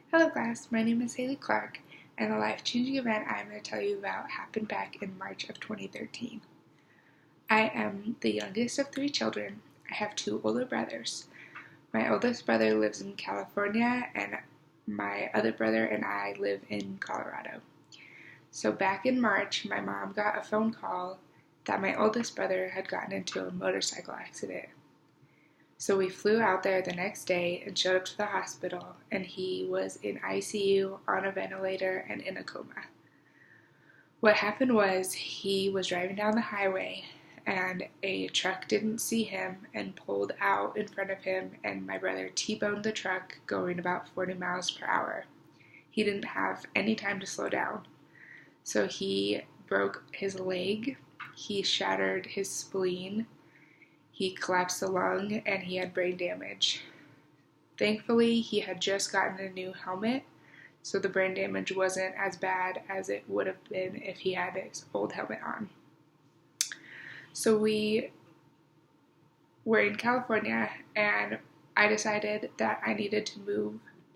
Hello class, my name is Haley Clark, and the life-changing event I'm going to tell you about happened back in March of 2013. I am the youngest of 3 children. I have 2 older brothers. My oldest brother lives in California, and my other brother and I live in Colorado. So back in March, my mom got a phone call that my oldest brother had gotten into a motorcycle accident. So we flew out there the next day and showed up to the hospital, and he was in ICU, on a ventilator, and in a coma. What happened was he was driving down the highway, and a truck didn't see him and pulled out in front of him, and my brother T-boned the truck going about 40 miles per hour. He didn't have any time to slow down. So he broke his leg, he shattered his spleen, he collapsed a lung, and he had brain damage. Thankfully, he had just gotten a new helmet, so the brain damage wasn't as bad as it would have been if he had his old helmet on. So we were in California, and I decided that I needed to move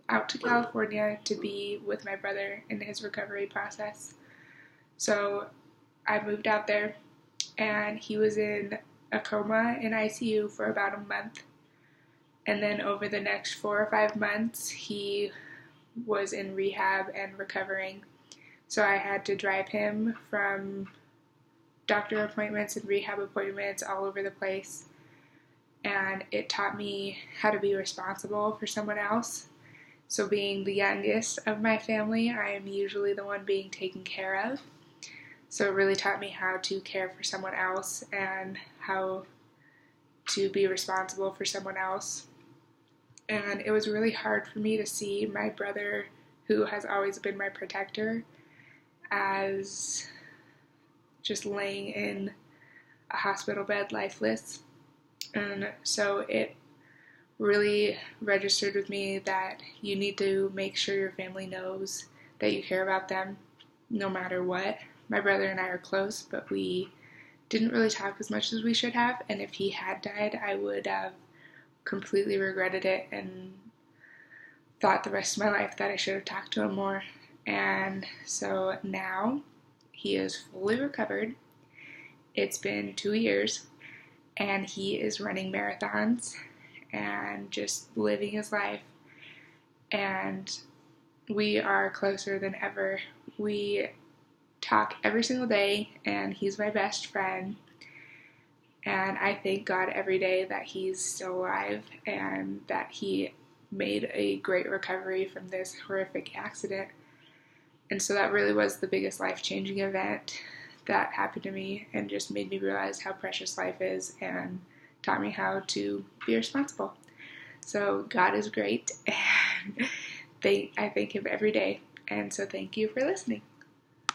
out to California to be with my brother in his recovery process. So I moved out there, and he was in a coma in ICU for about a month. And then over the next 4 or 5 months, he was in rehab and recovering. So I had to drive him from doctor appointments and rehab appointments all over the place. And it taught me how to be responsible for someone else. So being the youngest of my family, I am usually the one being taken care of. So it really taught me how to care for someone else and how to be responsible for someone else. And it was really hard for me to see my brother, who has always been my protector, as just laying in a hospital bed lifeless. And so it really registered with me that you need to make sure your family knows that you care about them no matter what. My brother and I are close, but we didn't really talk as much as we should have, and if he had died, I would have completely regretted it and thought the rest of my life that I should have talked to him more. And so now he is fully recovered. It's been 2 years, and he is running marathons and just living his life, and we are closer than ever. We talk every single day, and he's my best friend, and I thank God every day that he's still alive and that he made a great recovery from this horrific accident. And so that really was the biggest life-changing event that happened to me, and just made me realize how precious life is and taught me how to be responsible. So God is great, and I thank him every day, and so thank you for listening.